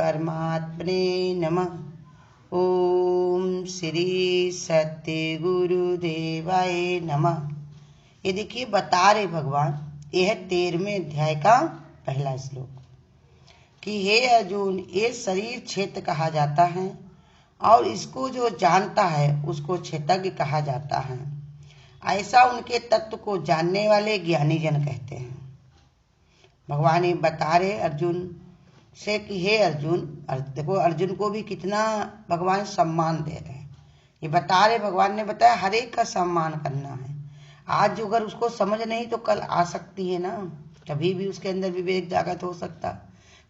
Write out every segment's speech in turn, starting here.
परमात्मने नमः। ओम श्री सत्य गुरुदेवाय नमः। ये देखिए बता रहे भगवान, यह 13वें अध्याय का पहला श्लोक कि हे अर्जुन, ये शरीर क्षेत्र कहा जाता है और इसको जो जानता है उसको क्षेत्रज्ञ कहा जाता है। ऐसा उनके तत्व को जानने वाले ज्ञानी जन कहते हैं। भगवान ये बता रहे अर्जुन से कि हे अर्जुन, देखो अर्जुन को भी कितना भगवान सम्मान दे रहे हैं। ये बता रहे, भगवान ने बताया हर एक का सम्मान करना है। आज अगर उसको समझ नहीं तो कल आ सकती है ना, कभी भी उसके अंदर विवेक जागृत हो सकता,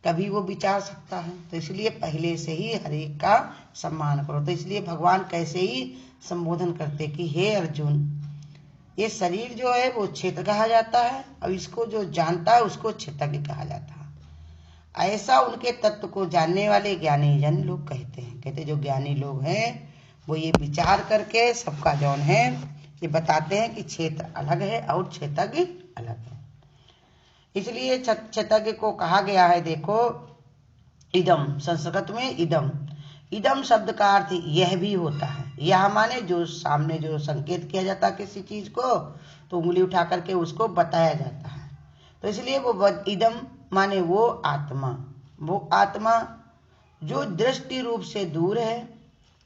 कभी वो विचार सकता है। तो इसलिए पहले से ही हर एक का सम्मान करो। तो इसलिए भगवान कैसे ही संबोधन करते कि हे अर्जुन, ये शरीर जो है वो क्षेत्र कहा जाता है और इसको जो जानता है उसको क्षेत्रज्ञ कहा जाता है। ऐसा उनके तत्व को जानने वाले ज्ञानी जन लोग कहते हैं। कहते जो ज्ञानी लोग हैं वो ये विचार करके सबका जौन है ये बताते हैं कि क्षेत्र अलग है और क्षेत्रज्ञ अलग है। इसलिए क्षेत्रज्ञ को कहा गया है, देखो इदम, संस्कृत में इदम, इदम शब्द का अर्थ यह भी होता है। यह माने जो सामने जो संकेत किया जाता है किसी चीज को, तो उंगली उठा करके उसको बताया जाता है। तो इसलिए वो इदम माने वो आत्मा जो दृष्टि रूप से दूर है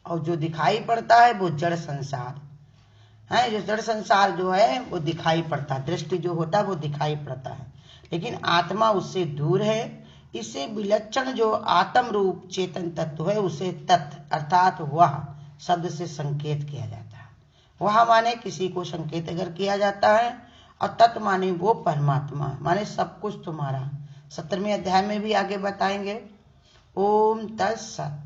और जो दिखाई पड़ता है वो जड़ संसार है। जो जड़ संसार जो है वो दिखाई पड़ता है, दृष्टि जो होता है वो दिखाई पड़ता है, लेकिन आत्मा उससे दूर है। इससे विलक्षण जो आत्म रूप चेतन तत्व है उसे तत् अर्थात वह शब्द से संकेत किया जाता है। वह माने किसी को संकेत अगर किया जाता है, और तत् माने वो परमात्मा, माने सब कुछ तुम्हारा। 17वें अध्याय में भी आगे बताएंगे। ओम तत्सत,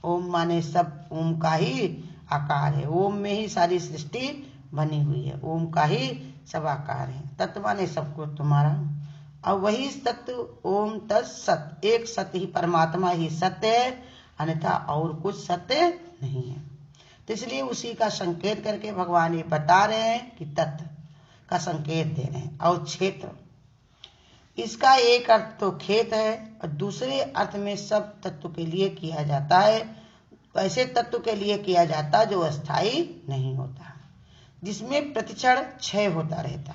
ओम माने सब, ओम का ही आकार है, ओम में ही सारी सृष्टि बनी हुई है, ओम का ही सब आकार है। तत्व माने सब कुछ तुम्हारा, और वही तत्व ओम तत्सत, एक सत्य ही परमात्मा ही सत्य है, अन्यथा और कुछ सत्य नहीं है। तो इसलिए उसी का संकेत करके भगवान ये बता रहे हैं कि तत्व का संकेत दे रहे हैं। और क्षेत्र, इसका एक अर्थ तो खेत है और दूसरे अर्थ में सब तत्व के लिए किया जाता है। ऐसे तत्व के लिए किया जाता जो अस्थाई नहीं होता, जिसमें प्रतिक्षण क्षय होता रहता।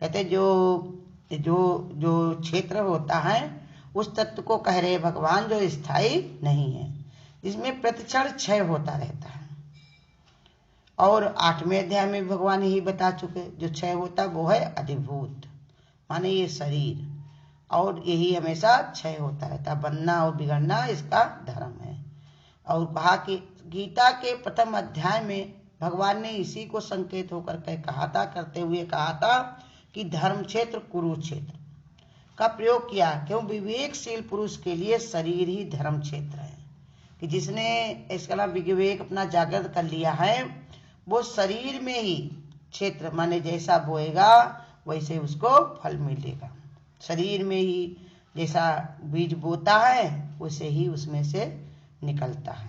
कहते जो क्षेत्र होता है उस तत्व को कह रहे भगवान जो स्थायी नहीं है, जिसमें प्रतिक्षण क्षय होता रहता है। और 8वें अध्याय में भगवान यही बता चुके, जो क्षय होता वो है अधिभूत, माने ये शरीर, और यही हमेशा क्षय होता रहता। बनना और बिगड़ना इसका धर्म है। और कहा कि गीता के प्रथम अध्याय में भगवान ने इसी को संकेत होकर के कहा था, करते हुए कहा था कि धर्म क्षेत्र कुरुक्षेत्र का प्रयोग किया। क्यों? विवेकशील पुरुष के लिए शरीर ही धर्म क्षेत्र है, कि जिसने इसका नाम विवेक अपना जागृत कर लिया है वो शरीर में ही क्षेत्र, माने जैसा बोएगा वैसे उसको फल मिलेगा। शरीर में ही जैसा बीज बोता है वैसे ही उसमें से निकलता है।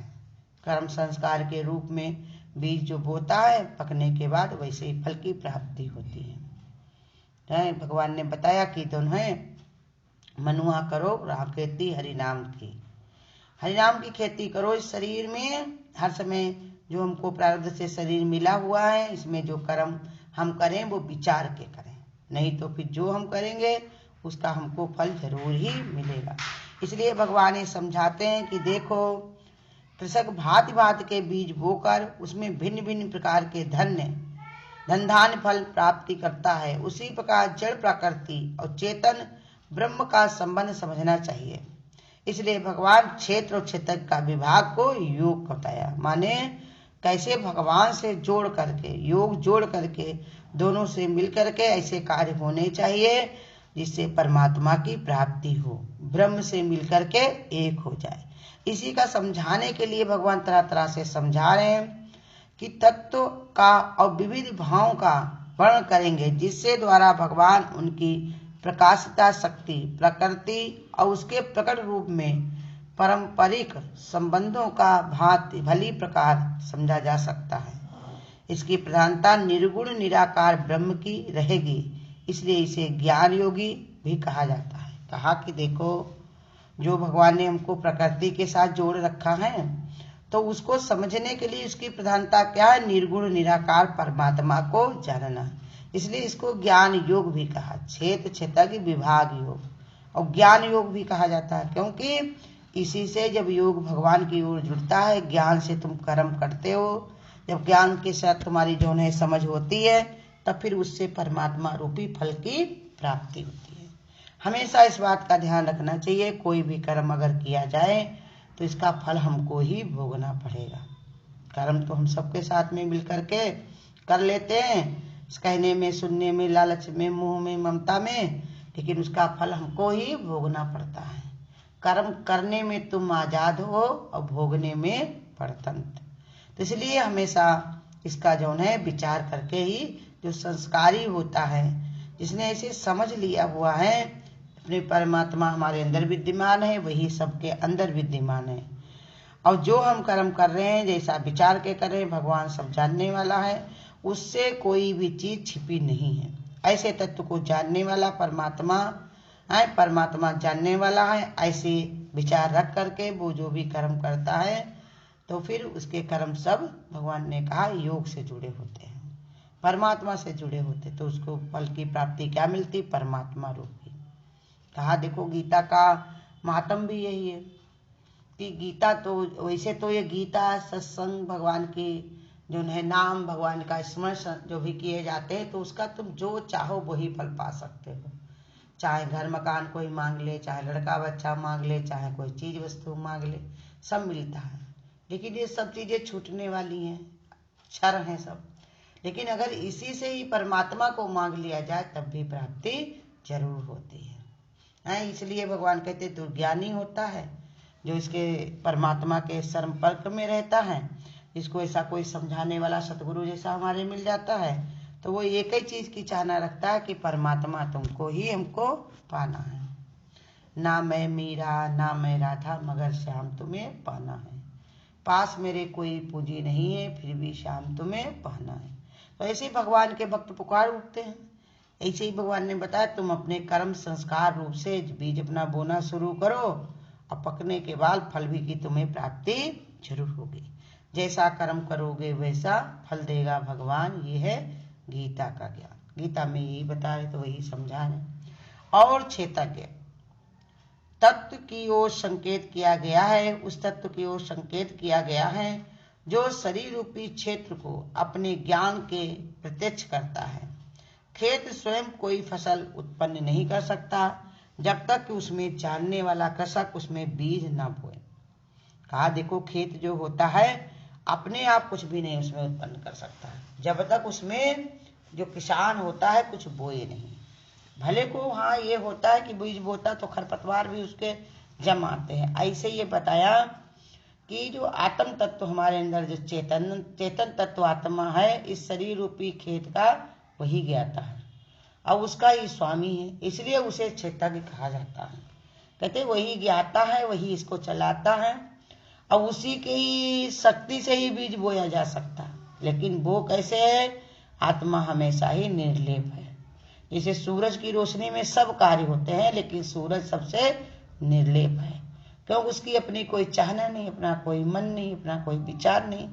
कर्म संस्कार के रूप में बीज जो बोता है पकने के बाद वैसे ही फल की प्राप्ति होती है। भगवान ने बताया कि तुम्हें मनुआ करो राम खेती हरिनाम की, हरिनाम की खेती करो। इस शरीर में हर समय जो हमको प्रारब्ध से शरीर मिला हुआ है, इसमें जो कर्म हम करें वो विचार के करें, नहीं तो फिर जो हम करेंगे उसका हमको फल जरूर ही मिलेगा। इसलिए भगवान ये समझाते हैं कि देखो, कृषक भांति भांति के बीज बोकर उसमें भिन्न भिन्न प्रकार के धन धान्य फल प्राप्ति करता है। उसी प्रकार जड़ प्रकृति और चेतन ब्रह्म का संबंध समझना चाहिए। इसलिए भगवान क्षेत्र और क्षेत्र का विभाग को योग बताया, माने कैसे भगवान से जोड़ करके, योग जोड़ करके दोनों से मिल करके ऐसे कार्य होने चाहिए जिससे परमात्मा की प्राप्ति हो, ब्रह्म से मिल करके एक हो जाए। इसी का समझाने के लिए भगवान तरह तरह से समझा रहे हैं कि तत्व का और विविध भावों का वर्णन करेंगे, जिससे द्वारा भगवान उनकी प्रकाशिता शक्ति, प्रकृति और उसके प्रकट रूप में पारंपरिक संबंधों का भांति भली प्रकार समझा जा सकता है। इसकी प्रधानता निर्गुण निराकार ब्रह्म की रहेगी, इसलिए इसे ज्ञान योगी भी कहा जाता है। कहा कि देखो, जो भगवान ने हमको प्रकृति के साथ जोड़ रखा है, तो उसको समझने के लिए उसकी प्रधानता क्या है? निर्गुण निराकार परमात्मा को जानना। इसलिए इसको ज्ञान योग भी कहा, क्षेत्रज्ञ विभाग योग, और ज्ञान योग भी कहा जाता है, क्योंकि इसी से जब योग भगवान की ओर जुड़ता है, ज्ञान से तुम कर्म करते हो, जब ज्ञान के साथ तुम्हारी जो है समझ होती है, तब फिर उससे परमात्मा रूपी फल की प्राप्ति होती है। हमेशा इस बात का ध्यान रखना चाहिए, कोई भी कर्म अगर किया जाए तो इसका फल हमको ही भोगना पड़ेगा। कर्म तो हम सबके साथ में मिलकर के कर लेते हैं, कहने में, सुनने में, लालच में, मोह में, ममता में, लेकिन उसका फल हमको ही भोगना पड़ता है। कर्म करने में तुम आजाद हो और भोगने में परतंत्र। तो इसलिए हमेशा इसका जो है विचार करके ही, जो संस्कारी होता है, जिसने ऐसे समझ लिया हुआ है अपने परमात्मा हमारे अंदर विद्यमान है, वही सबके अंदर विद्यमान है, और जो हम कर्म कर रहे हैं जैसा विचार के कर रहे हैं, भगवान सब जानने वाला है, उससे कोई भी चीज छिपी नहीं है। ऐसे तत्व को जानने वाला परमात्मा है, परमात्मा जानने वाला है। ऐसे विचार रख करके वो जो भी कर्म करता है, तो फिर उसके कर्म सब भगवान ने कहा योग से जुड़े होते हैं, परमात्मा से जुड़े होते, तो उसको फल की प्राप्ति क्या मिलती? परमात्मा रूपी। कहा देखो गीता का महात्म भी यही है कि गीता तो वैसे तो ये गीता सत्संग भगवान की जो है नाम, भगवान का स्मरण जो भी किए जाते हैं, तो उसका तुम जो चाहो वही फल पा सकते हो। चाहे घर मकान कोई मांग ले, चाहे लड़का बच्चा मांग ले, चाहे कोई चीज वस्तु मांग ले, सब मिलता है। लेकिन ये सब चीजें छूटने वाली हैं, क्षर हैं सब। लेकिन अगर इसी से ही परमात्मा को मांग लिया जाए तब भी प्राप्ति जरूर होती है। इसलिए भगवान कहते दुर्ज्ञानी होता है जो इसके परमात्मा के संपर्क में रहता है, इसको ऐसा कोई समझाने वाला सतगुरु जैसा हमारे मिल जाता है, तो वो एक ही चीज की चाहना रखता है कि परमात्मा तुमको ही हमको पाना है। ना मैं मीरा ना मैं राधा, मगर श्याम तुम्हें पाना है। पास मेरे कोई पूंजी नहीं है, फिर भी श्याम तुम्हें पाना है। तो ऐसे ही भगवान के भक्त पुकार उठते हैं। ऐसे ही भगवान ने बताया तुम अपने कर्म संस्कार रूप से बीज अपना बोना शुरू करो, और पकने के बाद फल भी की तुम्हें प्राप्ति जरूर होगी। जैसा कर्म करोगे वैसा फल देगा भगवान। ये है गीता का ज्ञान। गीता में यही बता रहे तो वही समझा रहे। और क्षेत्रज्ञ तत्व की ओर संकेत किया गया है, उस तत्व की ओर संकेत किया गया है जो शरीर रूपी क्षेत्र को अपने ज्ञान के प्रत्यक्ष करता है। खेत स्वयं कोई फसल उत्पन्न नहीं कर सकता जब तक कि उसमें जानने वाला कृषक उसमें बीज न बोए। कहा देखो खेत जो होता है अपने आप कुछ भी नहीं उसमें उत्पन्न कर सकता है, जब तक उसमें जो किसान होता है कुछ बोए नहीं। भले को हाँ ये होता है कि बीज बोता तो खरपतवार भी उसके जम आते हैं। ऐसे ये बताया कि जो आत्म तत्व हमारे अंदर जो चेतन तत्व आत्मा है, इस शरीर रूपी खेत का वही ज्ञाता है और उसका ही स्वामी है, इसलिए उसे क्षेत्रज्ञ कहा जाता है। कहते वही ज्ञाता है, वही इसको चलाता है, और उसी के ही शक्ति से ही बीज बोया जा सकता है। लेकिन वो कैसे है? आत्मा हमेशा ही निर्लेप है। जैसे सूरज की रोशनी में सब कार्य होते हैं, लेकिन सूरज सबसे निर्लेप है, क्यों? उसकी अपनी कोई चाहना नहीं, अपना कोई मन नहीं, अपना कोई विचार नहीं।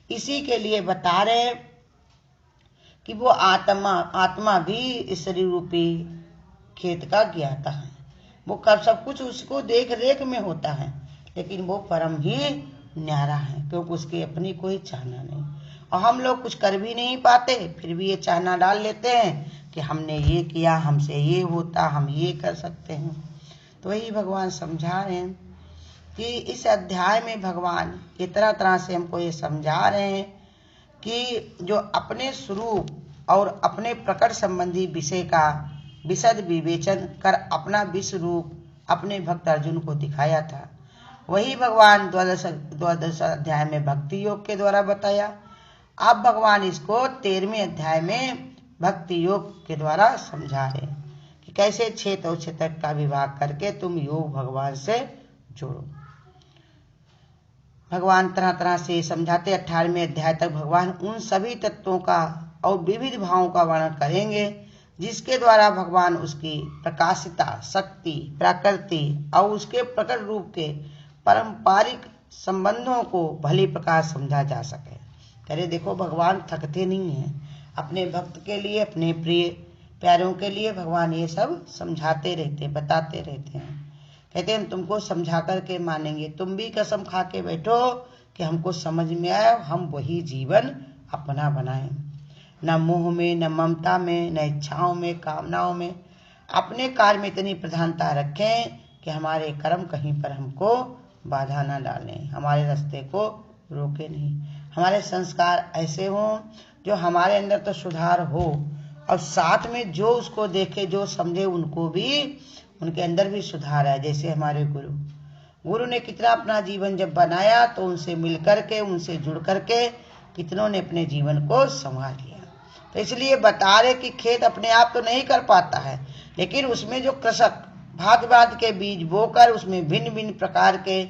इसी के लिए बता रहे कि वो आत्मा भी इस शरीर रूपी खेत का ज्ञाता है। वो कब सब कुछ उसको देख रेख में होता है, लेकिन वो परम ही न्यारा है, क्योंकि उसकी अपनी कोई चाहना नहीं। और हम लोग कुछ कर भी नहीं पाते, फिर भी ये चाहना डाल लेते हैं कि हमने ये किया, हमसे ये होता, हम ये कर सकते हैं। तो वही भगवान समझा रहे हैं कि इस अध्याय में भगवान ये तरह तरह से हमको ये समझा रहे हैं कि जो अपने स्वरूप और अपने प्रकट संबंधी विषय का विशद विवेचन कर अपना विश्व रूप अपने भक्त अर्जुन को दिखाया था, वही भगवान द्वादश अध्याय में भक्ति योग के द्वारा बताया। अब भगवान इसको 13वें अध्याय में भक्ति योग के द्वारा समझा रहे कि कैसे क्षेत्र और क्षेत्र का विभाग करके तुम योग भगवान से जोड़ो। भगवान तरह तरह से समझाते। 18वें अध्याय तक भगवान उन सभी तत्वों का और विविध भावों का वर्णन करेंगे जिसके द्वारा भगवान उसकी प्रकाशिता, शक्ति, प्रकृति और उसके प्रकट रूप के पारंपरिक संबंधों को भली प्रकार समझा जा सके। कह रहे देखो भगवान थकते नहीं हैं, अपने भक्त के लिए, अपने प्रिय प्यारों के लिए भगवान ये सब समझाते रहते, बताते रहते हैं। कहते हैं हम तुमको समझा करके मानेंगे, तुम भी कसम खा के बैठो कि हमको समझ में आए, हम वही जीवन अपना बनाएं, न मोह में, न ममता में, न इच्छाओं में, कामनाओं में अपने कार्य में इतनी प्रधानता रखें कि हमारे कर्म कहीं पर हमको बाधा न डालें, हमारे रास्ते को रोके नहीं। हमारे संस्कार ऐसे हों जो हमारे अंदर तो सुधार हो और साथ में जो उसको देखे, जो समझे, उनको भी, उनके अंदर भी सुधार है। जैसे हमारे गुरु ने कितना अपना जीवन जब बनाया तो उनसे मिल करके, उनसे जुड़ करके कितनों ने अपने जीवन को संभाल लिया। तो इसलिए बता रहे कि खेत अपने आप तो नहीं कर पाता है, लेकिन उसमें जो कृषक भांति भांति के बीज बोकर उसमें भिन्न भिन्न प्रकार के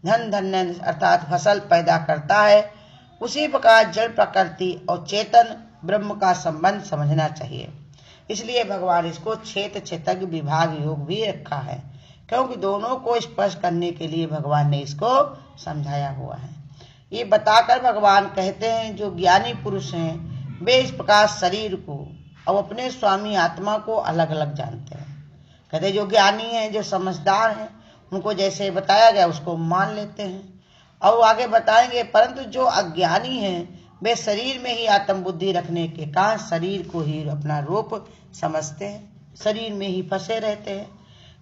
धन धान्य अर्थात फसल पैदा करता है, उसी प्रकार जड़ प्रकृति और चेतन ब्रह्म का संबंध समझना चाहिए। इसलिए भगवान इसको क्षेत्र क्षेत्रज्ञ विभाग योग भी रखा है, क्योंकि दोनों को स्पर्श करने के लिए भगवान ने इसको समझाया हुआ है। ये बताकर भगवान कहते हैं जो ज्ञानी पुरुष हैं वे इस प्रकार शरीर को और अपने स्वामी आत्मा को अलग अलग जानते हैं। कहते जो ज्ञानी हैं, जो समझदार हैं, उनको जैसे बताया गया उसको मान लेते हैं और आगे बताएंगे, परंतु जो अज्ञानी हैं वे शरीर में ही आत्म बुद्धि रखने के कारण शरीर को ही अपना रूप समझते हैं, शरीर में ही फंसे रहते हैं,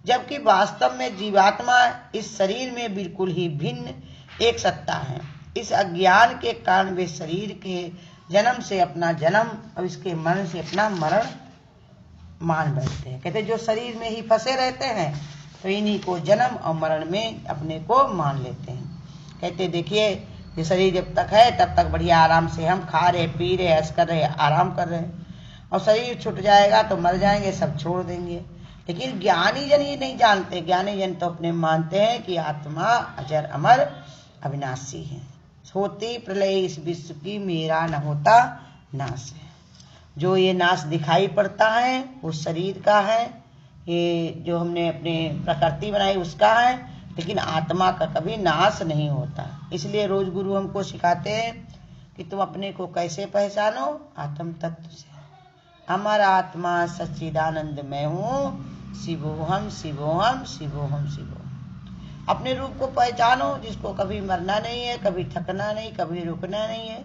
जबकि वास्तव में जीवात्मा इस शरीर में बिल्कुल ही भिन्न एक सत्ता है। इस अज्ञान के कारण वे शरीर के जन्म से अपना जन्म और इसके मरण से अपना मरण मान बैठते हैं। कहते जो शरीर में ही फंसे रहते हैं तो इन्हीं को जन्म और मरण में अपने को मान लेते हैं। कहते देखिए ये शरीर जब तक है तब तक बढ़िया आराम से हम खा रहे, पी रहे, ऐश कर रहे, आराम कर रहे हैं, और शरीर छूट जाएगा तो मर जाएंगे, सब छोड़ देंगे। लेकिन ज्ञानी जन ये नहीं जानते। ज्ञानी जन तो अपने मानते हैं कि आत्मा अजर अमर अविनाशी है, होती प्रलय इस विश्व की मेरा न होता नाश है। जो ये नाश दिखाई पड़ता है वो शरीर का है, ये जो हमने अपने प्रकृति बनाई उसका है, लेकिन आत्मा का कभी नाश नहीं होता। इसलिए रोज गुरु हमको सिखाते हैं कि तुम अपने को कैसे पहचानो, आत्म तत्व से। हमारा आत्मा सच्चिदानंद मैं हूँ, शिवोहम शिवोहम शिवोहम शिवोहम। अपने रूप को पहचानो जिसको कभी मरना नहीं है, कभी थकना नहीं, कभी रुकना नहीं है।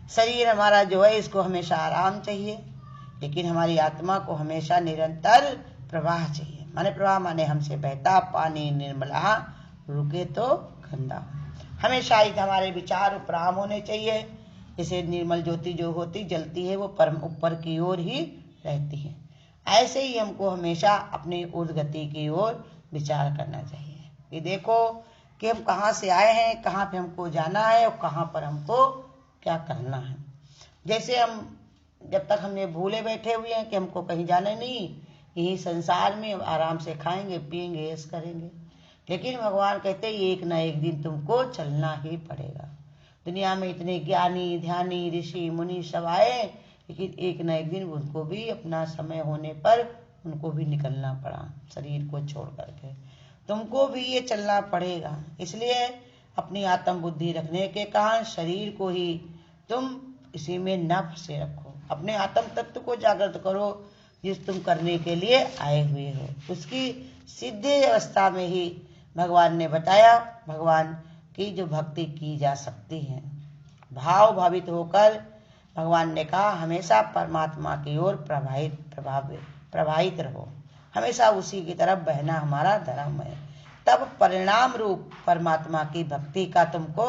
शरीर हमारा जो है इसको हमेशा आराम चाहिए, लेकिन हमारी आत्मा को हमेशा निरंतर प्रवाह चाहिए। माने प्रवाह माने हमसे बहता पानी निर्मला, रुके तो गंदा। हमेशा ही हमारे विचार उपराम होने चाहिए। जैसे निर्मल ज्योति जो होती जलती है वो परम ऊपर की ओर ही रहती है, ऐसे ही हमको हमेशा अपनी उद्गति की ओर विचार करना चाहिए कि देखो कि हम कहाँ से आए हैं, कहाँ पे हमको जाना है और कहाँ पर हमको क्या करना है। जैसे हम जब तक हमने भूले बैठे हुए हैं कि हमको कहीं जाना नहीं, यही संसार में आराम से खाएंगे, पिएंगे, ऐश करेंगे, लेकिन भगवान कहते हैं एक ना एक दिन तुमको चलना ही पड़ेगा। दुनिया में इतने ज्ञानी ध्यानी ऋषि मुनि सब आए, लेकिन एक ना एक दिन उनको भी अपना समय होने पर उनको भी निकलना पड़ा शरीर को छोड़ करके। तुमको भी ये चलना पड़ेगा। इसलिए अपनी आत्म बुद्धि रखने के कारण शरीर को ही तुम इसी में न फंसे रखो, अपने आत्म तत्व को जागृत करो जिस तुम करने के लिए आए हुए हो। उसकी सिद्धि अवस्था में ही भगवान ने बताया, भगवान की जो भक्ति की जा सकती है, भाव भावित होकर भगवान ने कहा हमेशा परमात्मा की ओर प्रवाहित रहो, हमेशा उसी की तरफ बहना हमारा धर्म है। तब परिणाम रूप परमात्मा की भक्ति का तुमको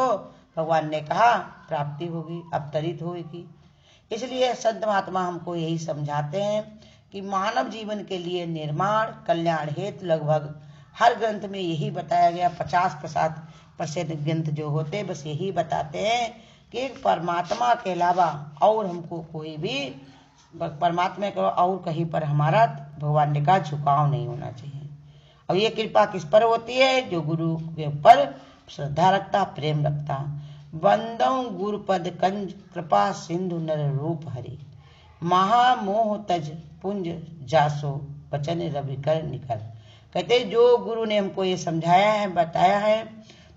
भगवान ने कहा प्राप्ति होगी, अवतरित होगी। इसलिए संत महात्मा हमको यही समझाते हैं कि मानव जीवन के लिए निर्माण कल्याण हेतु लगभग हर ग्रंथ में यही बताया गया। 50% ग्रंथ जो होते बस यही बताते हैं कि परमात्मा के अलावा और हमको कोई भी, परमात्मा के और कहीं पर हमारा भगवान ने कहा झुकाव नहीं होना चाहिए। और ये कृपा किस पर होती है? जो गुरु के ऊपर श्रद्धा रखता, प्रेम रखता। वंदौ गुरुपद कंज कृपा सिंधु नर रूप हरि। महामोह तज पुंज जासो वचन रवि कर निकल। कहते जो गुरु ने हमको ये समझाया है, बताया है,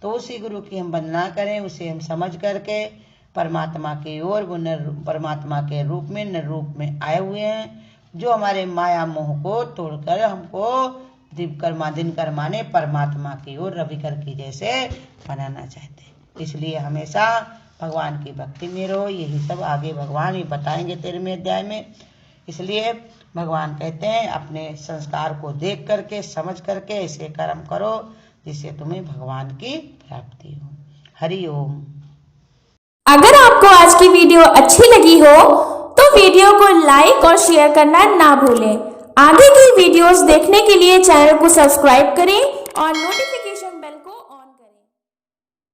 तो उसी गुरु की हम वंदना करें, उसे हम समझ करके परमात्मा की ओर, वो परमात्मा के रूप में नर रूप में आए हुए हैं, जो हमारे माया मोह को तोड़कर हमको दिन कर्माने परमात्मा की ओर रविकर की जैसे बनाना चाहते हैं। इसलिए हमेशा भगवान की भक्ति में रहो। यही सब आगे भगवान ही बताएंगे 13वें अध्याय में। इसलिए भगवान कहते हैं अपने संस्कार को देख करके, समझ करके ऐसे कर्म करो जिससे तुम्हें भगवान की प्राप्ति हो। हरि ओम। अगर आपको आज की वीडियो अच्छी लगी हो तो वीडियो को लाइक और शेयर करना ना भूलें। आगे की वीडियोस देखने के लिए चैनल को सब्सक्राइब करें और नोटिफिकेशन